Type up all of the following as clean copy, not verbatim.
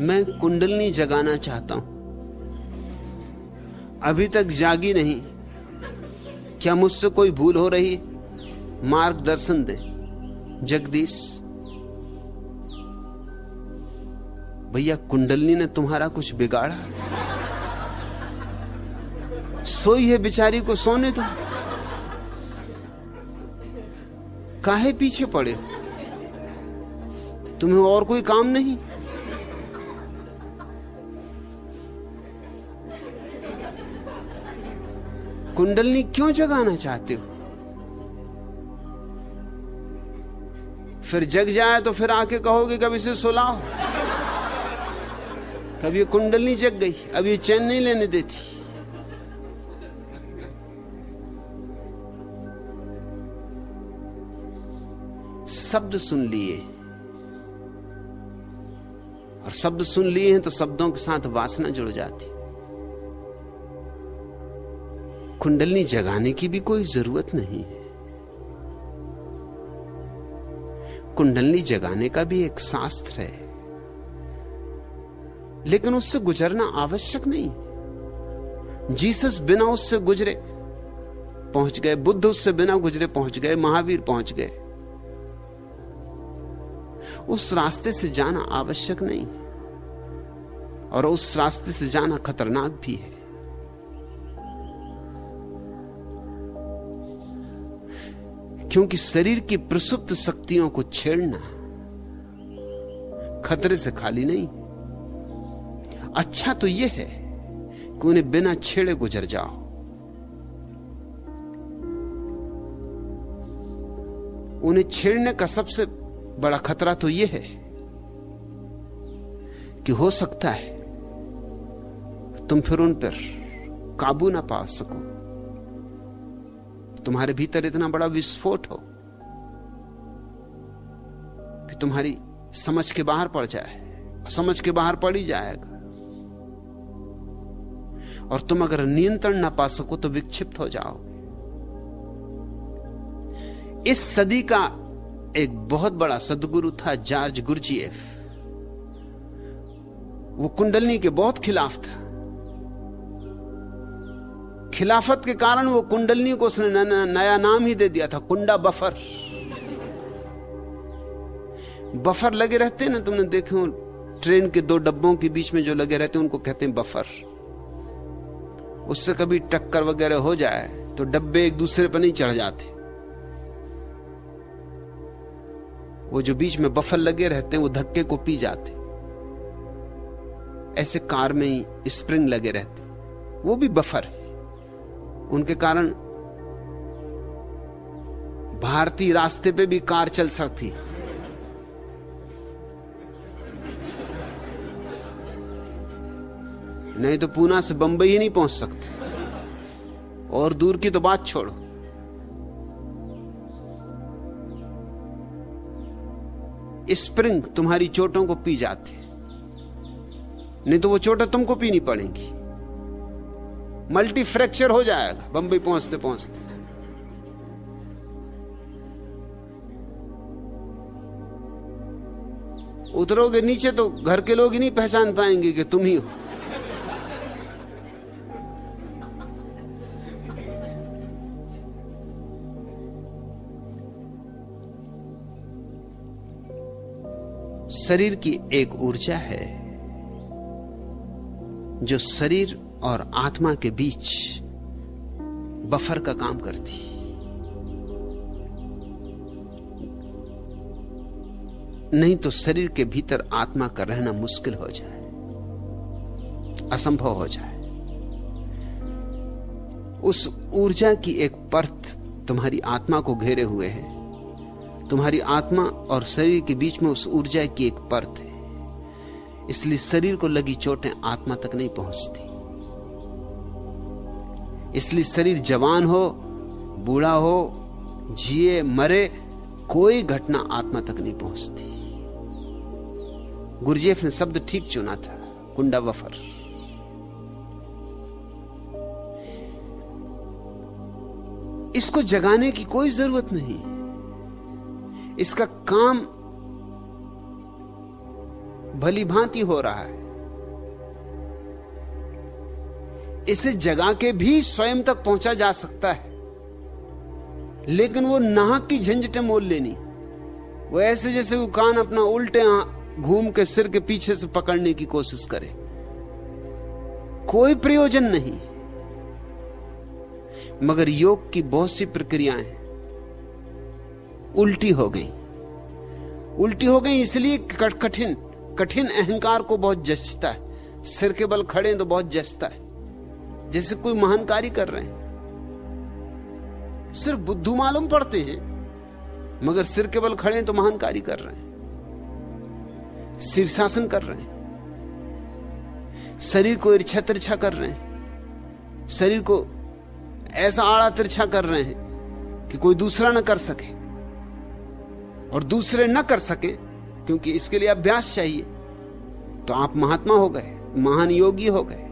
मैं कुंडलनी जगाना चाहता हूं, अभी तक जागी नहीं। क्या मुझसे कोई भूल हो रही? मार्गदर्शन दे जगदीश। भैया, कुंडलनी ने तुम्हारा कुछ बिगाड़ा? सोई है बेचारी को सोने दो, काहे पीछे पड़े हो? तुम्हें और कोई काम नहीं? कुंडलनी क्यों जगाना चाहते हो? फिर जग जाए तो फिर आके कहोगे कब इसे सुलाओ। कब ये कुंडलनी जग गई, अब ये चैन नहीं लेने देती। शब्द सुन लिए, और शब्द सुन लिए हैं तो शब्दों के साथ वासना जुड़ जाती। कुंडलनी जगाने की भी कोई जरूरत नहीं है। कुंडलनी जगाने का भी एक शास्त्र है, लेकिन उससे गुजरना आवश्यक नहीं। जीसस बिना उससे गुजरे पहुंच गए, बुद्ध उससे बिना गुजरे पहुंच गए, महावीर पहुंच गए। उस रास्ते से जाना आवश्यक नहीं, और उस रास्ते से जाना खतरनाक भी है। क्योंकि शरीर की प्रसुप्त शक्तियों को छेड़ना खतरे से खाली नहीं। अच्छा तो यह है कि उन्हें बिना छेड़े गुजर जाओ। उन्हें छेड़ने का सबसे बड़ा खतरा तो यह है कि हो सकता है तुम फिर उन पर काबू ना पा सको, तुम्हारे भीतर इतना बड़ा विस्फोट हो कि तुम्हारी समझ के बाहर पड़ जाए, और समझ के बाहर पड़ ही जाएगा। और तुम अगर नियंत्रण ना पा सको तो विक्षिप्त हो जाओ। इस सदी का एक बहुत बड़ा सदगुरु था जॉर्ज गुरजिएफ। वो कुंडलनी के बहुत खिलाफ था। खिलाफत के कारण वो कुंडलनी को उसने नया नाम ही दे दिया था, कुंडा बफर। बफर लगे रहते हैं ना, तुमने देखे हो ट्रेन के दो डब्बों के बीच में जो लगे रहते हैं उनको कहते हैं बफर। उससे कभी टक्कर वगैरह हो जाए तो डब्बे एक दूसरे पर नहीं चढ़ जाते। वो जो बीच में बफर लगे रहते हैं वो धक्के को पी जाते। ऐसे कार में ही स्प्रिंग लगे रहते, वो भी बफर है। उनके कारण भारतीय रास्ते पे भी कार चल सकती। नहीं तो पूना से बंबई ही नहीं पहुंच सकते, और दूर की तो बात छोड़ो। स्प्रिंग तुम्हारी चोटों को पी जाते, नहीं तो वो चोटें तुमको पीनी पड़ेंगी। मल्टी फ्रैक्चर हो जाएगा बंबई पहुंचते पहुंचते। उतरोगे नीचे तो घर के लोग ही नहीं पहचान पाएंगे कि तुम ही हो। शरीर की एक ऊर्जा है जो शरीर और आत्मा के बीच बफर का काम करती। नहीं तो शरीर के भीतर आत्मा का रहना मुश्किल हो जाए, असंभव हो जाए। उस ऊर्जा की एक परत तुम्हारी आत्मा को घेरे हुए है। तुम्हारी आत्मा और शरीर के बीच में उस ऊर्जा की एक परत है। इसलिए शरीर को लगी चोटें आत्मा तक नहीं पहुंचती। इसलिए शरीर जवान हो, बूढ़ा हो, जिए मरे, कोई घटना आत्मा तक नहीं पहुंचती। गुरजेफ ने शब्द ठीक चुना था, कुंडा वफर। इसको जगाने की कोई जरूरत नहीं। इसका काम भली भांति हो रहा है। इसे जगा के भी स्वयं तक पहुंचा जा सकता है, लेकिन वो नाहक की झंझटें मोल लेनी। वो ऐसे जैसे वो कान अपना उल्टे घूम के सिर के पीछे से पकड़ने की कोशिश करे, कोई प्रयोजन नहीं। मगर योग की बहुत सी प्रक्रियाएं उल्टी हो गई इसलिए कठिन अहंकार को बहुत जचता है। सिर के बल खड़े तो बहुत जचता है, जैसे कोई महान कार्य कर रहे हैं। सिर्फ बुद्धू मालूम पड़ते हैं, मगर सिर के बल खड़े तो महान कार्य कर रहे हैं, शीर्षासन कर रहे हैं, शरीर को इर्छा तिरछा कर रहे हैं, शरीर को ऐसा आड़ा तिरछा कर रहे हैं कि कोई दूसरा न कर सके, और दूसरे न कर सके क्योंकि इसके लिए अभ्यास चाहिए। तो आप महात्मा हो गए, महान योगी हो गए,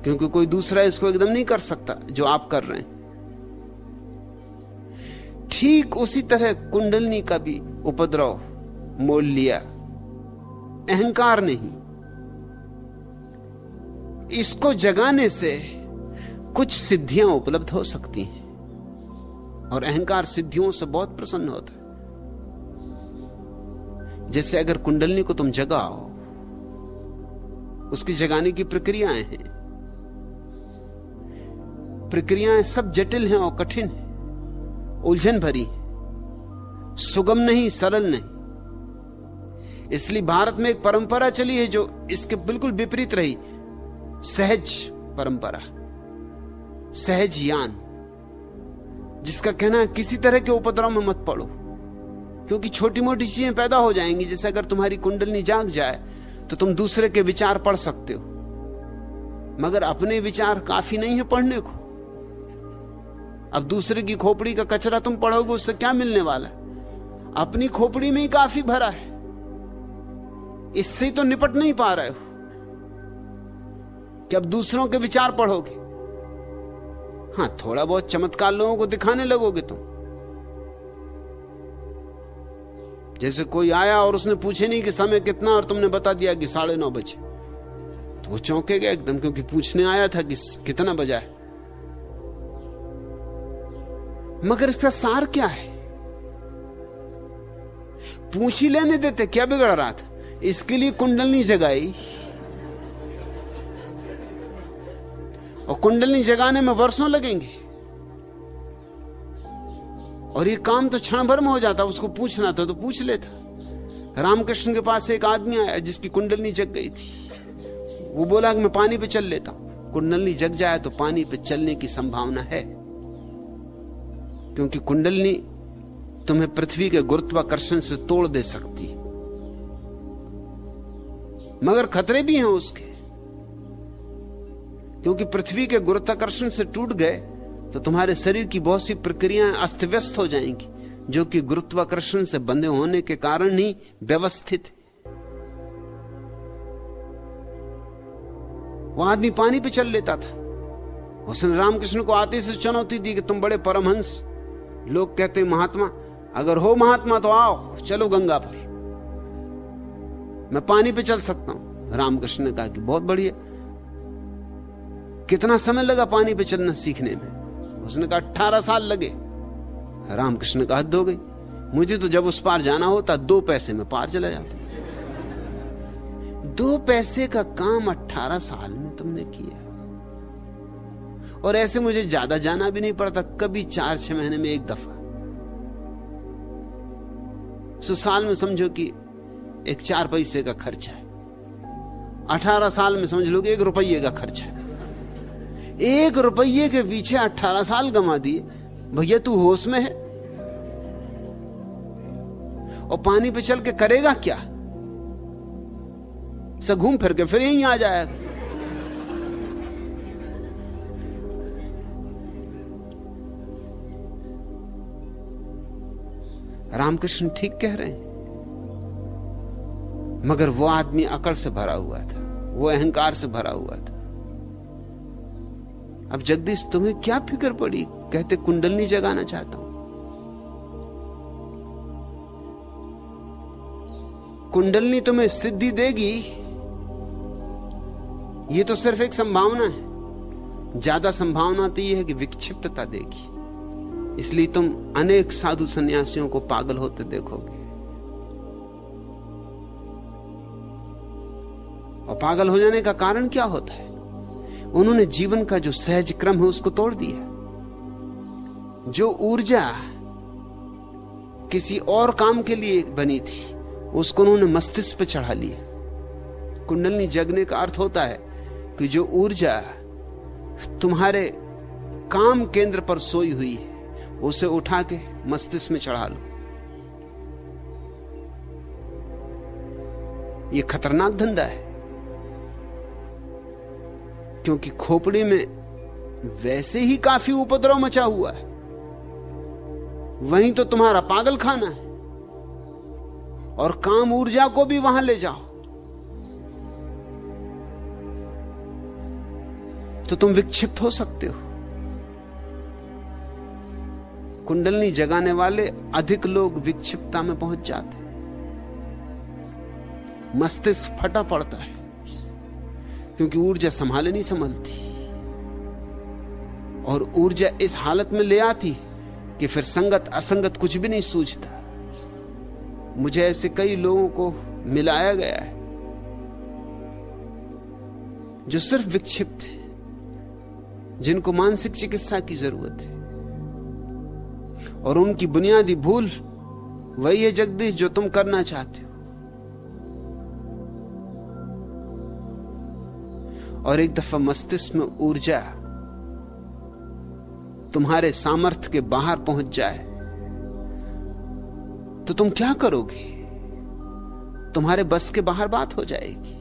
क्योंकि कोई दूसरा इसको एकदम नहीं कर सकता जो आप कर रहे हैं। ठीक उसी तरह कुंडलिनी का भी उपद्रव मोल लिया, अहंकार नहीं। इसको जगाने से कुछ सिद्धियां उपलब्ध हो सकती हैं, और अहंकार सिद्धियों से बहुत प्रसन्न होता है। जैसे अगर कुंडलिनी को तुम जगाओ, उसकी जगाने की प्रक्रियाएं हैं। प्रक्रियाएं सब जटिल हैं और कठिन हैं, उलझन भरी, सुगम नहीं, सरल नहीं। इसलिए भारत में एक परंपरा चली है जो इसके बिल्कुल विपरीत रही, सहज परंपरा, सहज ज्ञान, जिसका कहना है किसी तरह के उपद्रव में मत पड़ो, क्योंकि छोटी मोटी चीजें पैदा हो जाएंगी। जैसे अगर तुम्हारी कुंडलिनी जाग जाए तो तुम दूसरे के विचार पढ़ सकते हो, मगर अपने विचार काफी नहीं है पढ़ने को। अब दूसरे की खोपड़ी का कचरा तुम पढ़ोगे, उससे क्या मिलने वाला? अपनी खोपड़ी में ही काफी भरा है, इससे तो निपट नहीं पा रहे हो कि अब दूसरों के विचार पढ़ोगे। हां, थोड़ा बहुत चमत्कार लोगों को दिखाने लगोगे तुम। जैसे कोई आया और उसने पूछे नहीं कि समय कितना, और तुमने बता दिया कि 9:30 बजे, तो वो चौंके गए एकदम, क्योंकि पूछने आया था कि कितना बजा है। मगर इसका सार क्या है? पूछ ही लेने देते, क्या बिगड़ रहा था? इसके लिए कुंडलिनी जगाई, और कुंडलिनी जगाने में वर्षों लगेंगे, और ये काम तो क्षण भर में हो जाता। उसको पूछना था तो पूछ लेता। रामकृष्ण के पास एक आदमी आया जिसकी कुंडलिनी जग गई थी। वो बोला कि मैं पानी पे चल लेता हूं। कुंडलिनी जग जाए तो पानी पे चलने की संभावना है, क्योंकि कुंडलिनी तुम्हें पृथ्वी के गुरुत्वाकर्षण से तोड़ दे सकती, मगर खतरे भी हैं उसके, क्योंकि पृथ्वी के गुरुत्वाकर्षण से टूट गए तो तुम्हारे शरीर की बहुत सी प्रक्रियाएं अस्त व्यस्त हो जाएंगी, जो कि गुरुत्वाकर्षण से बंधे होने के कारण ही व्यवस्थित है। वो आदमी पानी पे चल लेता था। उसने रामकृष्ण को आते से चुनौती दी कि तुम बड़े परमहंस, लोग कहते महात्मा, अगर हो महात्मा तो आओ, चलो गंगा पर, मैं पानी पे चल सकता हूं। रामकृष्ण ने कहा कि बहुत बढ़िया। कितना समय लगा पानी पे चलना सीखने में? उसने कहा 18 साल लगे। रामकृष्ण ने कहा हद हो गई, मुझे तो जब उस पार जाना होता 2 पैसे में पार चला जाता। 2 पैसे का काम 18 साल में तुमने किया, और ऐसे मुझे ज्यादा जाना भी नहीं पड़ता, कभी 4-6 महीने में एक दफा। तो साल में समझो कि एक 4 पैसे का खर्चा है, 18 साल में समझ लो कि 1 रुपये का खर्चा है। 1 रुपये के पीछे 18 साल गंवा दिए। भैया तू होश में है? और पानी पे चल के करेगा क्या? सब घूम फिर के फिर यहीं आ जाएगा। रामकृष्ण ठीक कह रहे हैं, मगर वो आदमी अकड़ से भरा हुआ था, वो अहंकार से भरा हुआ था। अब जगदीश तुम्हें क्या फिक्र पड़ी? कहते कुंडलिनी जगाना चाहता हूं। कुंडलनी तुम्हें सिद्धि देगी, ये तो सिर्फ एक संभावना है। ज्यादा संभावना तो यह है कि विक्षिप्तता देगी। इसलिए तुम अनेक साधु सन्यासियों को पागल होते देखोगे। और पागल हो जाने का कारण क्या होता है? उन्होंने जीवन का जो सहज क्रम है उसको तोड़ दिया। जो ऊर्जा किसी और काम के लिए बनी थी उसको उन्होंने मस्तिष्क पे चढ़ा लिया। कुंडलनी जगने का अर्थ होता है कि जो ऊर्जा तुम्हारे काम केंद्र पर सोई हुई है उसे उठा के मस्तिष्क में चढ़ा लो। यह खतरनाक धंधा है, क्योंकि खोपड़ी में वैसे ही काफी उपद्रव मचा हुआ है, वहीं तो तुम्हारा पागल खाना है, और काम ऊर्जा को भी वहां ले जाओ तो तुम विक्षिप्त हो सकते हो। कुंडलनी जगाने वाले अधिक लोग विक्षिप्तता में पहुंच जाते हैं। मस्तिष्क फटा पड़ता है क्योंकि ऊर्जा संभाले नहीं संभलती, और ऊर्जा इस हालत में ले आती कि फिर संगत असंगत कुछ भी नहीं सूझता। मुझे ऐसे कई लोगों को मिलाया गया है जो सिर्फ विक्षिप्त हैं, जिनको मानसिक चिकित्सा की जरूरत है, और उनकी बुनियादी भूल वही है जगदीश जो तुम करना चाहते हो। और एक दफा मस्तिष्क में ऊर्जा तुम्हारे सामर्थ्य के बाहर पहुंच जाए तो तुम क्या करोगे? तुम्हारे बस के बाहर बात हो जाएगी।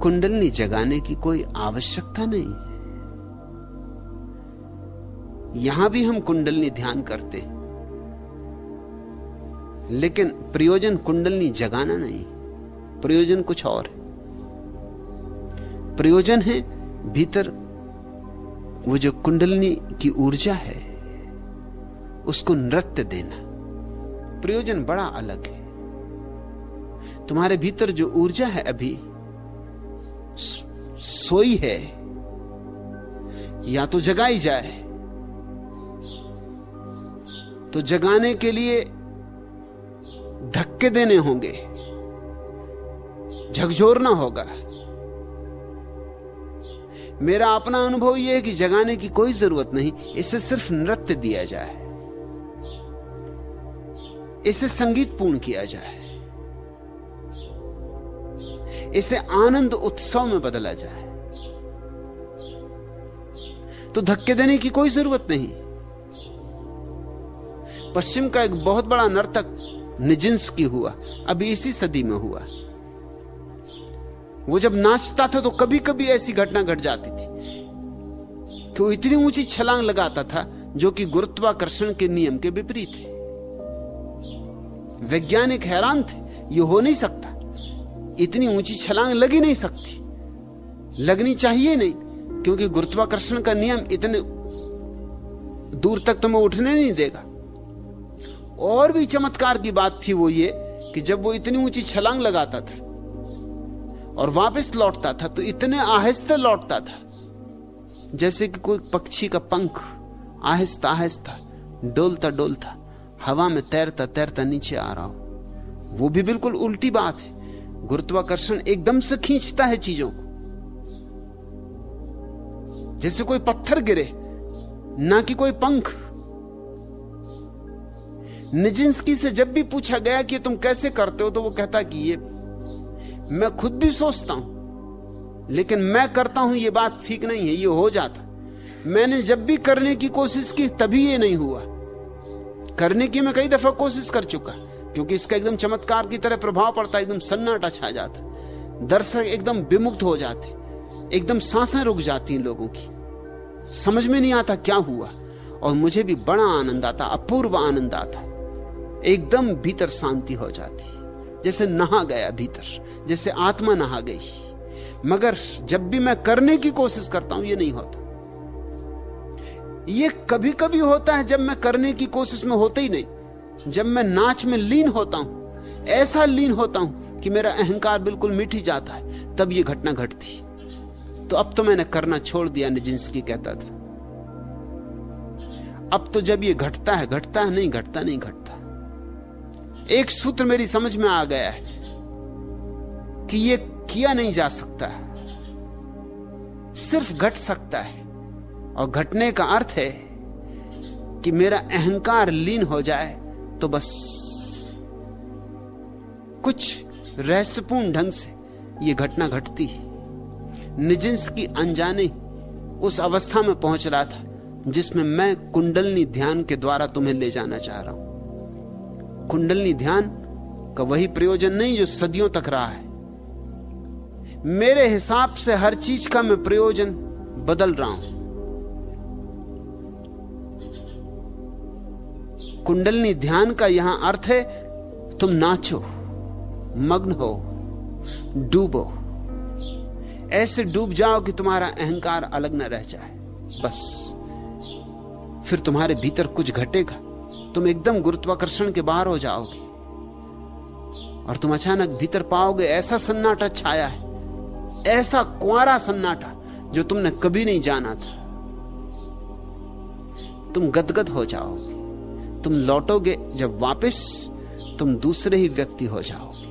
कुंडलनी जगाने की कोई आवश्यकता नहीं है। यहां भी हम कुंडलनी ध्यान करते हैं, लेकिन प्रयोजन कुंडलनी जगाना नहीं, प्रयोजन कुछ और है। प्रयोजन है भीतर वो जो कुंडलनी की ऊर्जा है उसको नृत्य देना। प्रयोजन बड़ा अलग है। तुम्हारे भीतर जो ऊर्जा है अभी सोई है, या तो जगाई जाए, तो जगाने के लिए धक्के देने होंगे, झकझोरना होगा। मेरा अपना अनुभव यह है कि जगाने की कोई जरूरत नहीं, इसे सिर्फ नृत्य दिया जाए, इसे संगीत पूर्ण किया जाए, इसे आनंद उत्सव में बदला जाए, तो धक्के देने की कोई जरूरत नहीं। पश्चिम का एक बहुत बड़ा नर्तक निजिंस्की हुआ, अभी इसी सदी में हुआ। वो जब नाचता था तो कभी कभी ऐसी घटना घट जाती थी कि वो इतनी ऊंची छलांग लगाता था जो कि गुरुत्वाकर्षण के नियम के विपरीत है। वैज्ञानिक हैरान थे, ये हो नहीं सकता, इतनी ऊंची छलांग लगी नहीं सकती, लगनी चाहिए नहीं, क्योंकि गुरुत्वाकर्षण का नियम इतने दूर तक तुम्हें उठने नहीं देगा। और भी चमत्कार की बात थी वो ये कि जब वो इतनी ऊंची छलांग लगाता था और वापस लौटता था तो इतने आहिस्ते लौटता था जैसे कि कोई पक्षी का पंख आहिस्ता आहिस्ता डोलता डोलता हवा में तैरता तैरता नीचे आ रहा हो। वो भी बिल्कुल उल्टी बात है। गुरुत्वाकर्षण एकदम से खींचता है चीजों को, जैसे कोई पत्थर गिरे, ना कि कोई पंख। निजिंस्की से जब भी पूछा गया कि तुम कैसे करते हो तो वो कहता कि ये मैं खुद भी सोचता हूं, लेकिन मैं करता हूं ये बात ठीक नहीं है, ये हो जाता। मैंने जब भी करने की कोशिश की तभी ये नहीं हुआ। करने की मैं कई दफा कोशिश कर चुका, क्योंकि इसका एकदम चमत्कार की तरह प्रभाव पड़ता, एकदम सन्नाटा छा जाता, दर्शक एकदम विमुक्त हो जाते, एकदम सांसें रुक जाती लोगों की, समझ में नहीं आता क्या हुआ। और मुझे भी बड़ा आनंद आता, अपूर्व आनंद आता, एकदम भीतर शांति हो जाती, जैसे नहा गया भीतर, जैसे आत्मा नहा गई। मगर जब भी मैं करने की कोशिश करता हूं ये नहीं होता। ये कभी कभी होता है जब मैं करने की कोशिश में होता ही नहीं, जब मैं नाच में लीन होता हूं, ऐसा लीन होता हूं कि मेरा अहंकार बिल्कुल मिट ही जाता है, तब ये घटना घटती। तो अब तो मैंने करना छोड़ दिया, निजिंस्की कहता था। अब तो जब ये घटता है नहीं घटता। एक सूत्र मेरी समझ में आ गया है कि ये किया नहीं जा सकता, सिर्फ घट सकता है। और घटने का अर्थ है कि मेरा अहंकार लीन हो जाए तो बस। कुछ रहस्यपूर्ण ढंग से ये घटना घटती है। निजिंस्की अनजाने उस अवस्था में पहुंच रहा था जिसमें मैं कुंडलनी ध्यान के द्वारा तुम्हें ले जाना चाह रहा हूं। कुंडलनी ध्यान का वही प्रयोजन नहीं जो सदियों तक रहा है। मेरे हिसाब से हर चीज का मैं प्रयोजन बदल रहा हूं। कुंडलनी ध्यान का यहां अर्थ है तुम नाचो, मग्न हो, डूबो, ऐसे डूब जाओ कि तुम्हारा अहंकार अलग न रह जाए। बस फिर तुम्हारे भीतर कुछ घटेगा, तुम एकदम गुरुत्वाकर्षण के बाहर हो जाओगे और तुम अचानक भीतर पाओगे ऐसा सन्नाटा छाया है, ऐसा कुंवारा सन्नाटा जो तुमने कभी नहीं जाना था। तुम गदगद हो जाओगे, तुम लौटोगे जब वापस, तुम दूसरे ही व्यक्ति हो जाओगे।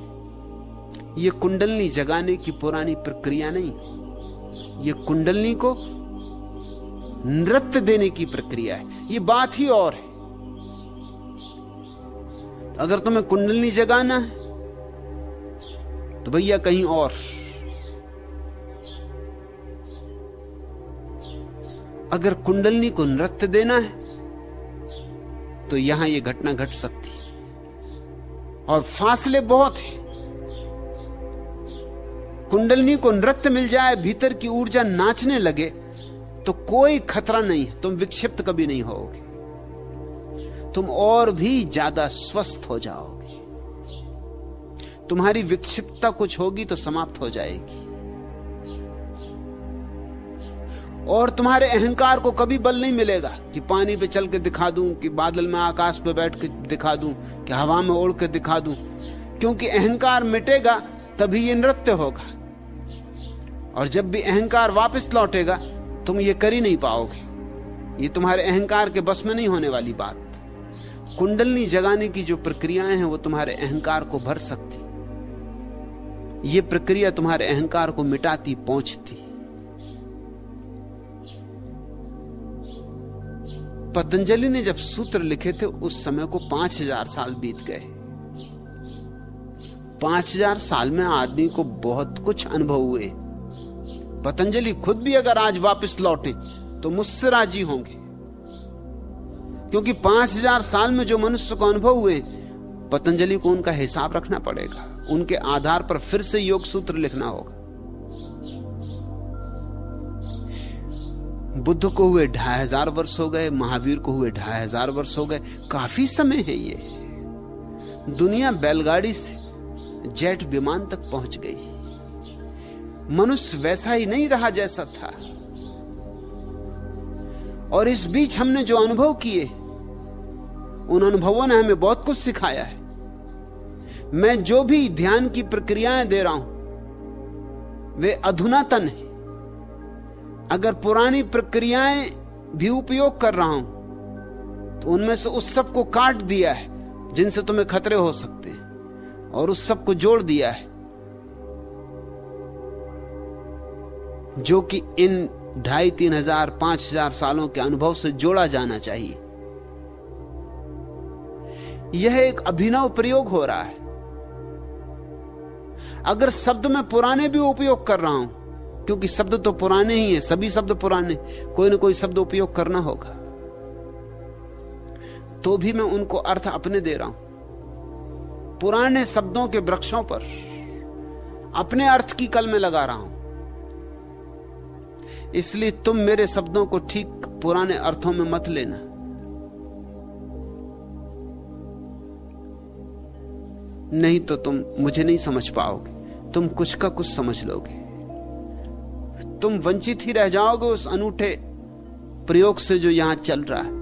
ये कुंडलनी जगाने की पुरानी प्रक्रिया नहीं, ये कुंडलनी को नृत्य देने की प्रक्रिया है। ये बात ही और है। अगर तुम्हें कुंडलनी जगाना है तो भैया कहीं और। अगर कुंडलनी को नृत्य देना है तो यहां यह घटना घट सकती है और फासले बहुत है। कुंडलनी को नृत्य मिल जाए, भीतर की ऊर्जा नाचने लगे तो कोई खतरा नहीं है, तुम विक्षिप्त कभी नहीं होगे, तुम और भी ज्यादा स्वस्थ हो जाओगे। तुम्हारी विक्षिप्तता कुछ होगी तो समाप्त हो जाएगी और तुम्हारे अहंकार को कभी बल नहीं मिलेगा कि पानी पे चल के दिखा दूं, कि बादल में आकाश पे बैठ के दिखा दूं, कि हवा में उड़ के दिखा दूं। क्योंकि अहंकार मिटेगा तभी ये नृत्य होगा और जब भी अहंकार वापस लौटेगा तुम ये कर ही नहीं पाओगे। ये तुम्हारे अहंकार के बस में नहीं होने वाली बात। कुंडलनी जगाने की जो प्रक्रियाएं हैं वो तुम्हारे अहंकार को भर सकती, ये प्रक्रिया तुम्हारे अहंकार को मिटाती, पहुंचती। पतंजलि ने जब सूत्र लिखे थे उस समय को 5000 साल बीत गए। 5000 साल में आदमी को बहुत कुछ अनुभव हुए। पतंजलि खुद भी अगर आज वापस लौटे तो मुझसे राजी होंगे, क्योंकि 5000 साल में जो मनुष्य को अनुभव हुए, पतंजलि को उनका हिसाब रखना पड़ेगा। उनके आधार पर फिर से योग सूत्र लिखना होगा। बुद्ध को हुए 2500 वर्ष हो गए, महावीर को हुए 2500 वर्ष हो गए। काफी समय है ये। दुनिया बैलगाड़ी से जेट विमान तक पहुंच गई। मनुष्य वैसा ही नहीं रहा जैसा था। और इस बीच हमने जो अनुभव किए, उन अनुभवों ने हमें बहुत कुछ सिखाया है। मैं जो भी ध्यान की प्रक्रियाएं दे रहा हूं वे अधुनातन है। अगर पुरानी प्रक्रियाएं भी उपयोग कर रहा हूं तो उनमें से उस सब को काट दिया है जिनसे तुम्हें खतरे हो सकते हैं, और उस सब को जोड़ दिया है जो कि इन 2500, 3000 सालों के अनुभव से जोड़ा जाना चाहिए। यह एक अभिनव प्रयोग हो रहा है। अगर शब्द मैं पुराने भी उपयोग कर रहा हूं, क्योंकि शब्द तो पुराने ही हैं, सभी शब्द पुराने, कोई ना कोई शब्द उपयोग करना होगा, तो भी मैं उनको अर्थ अपने दे रहा हूं। पुराने शब्दों के वृक्षों पर अपने अर्थ की कल में लगा रहा हूं। इसलिए तुम मेरे शब्दों को ठीक पुराने अर्थों में मत लेना। नहीं तो तुम मुझे नहीं समझ पाओगे, तुम कुछ का कुछ समझ लोगे। तुम वंचित ही रह जाओगे उस अनूठे प्रयोग से जो यहां चल रहा है।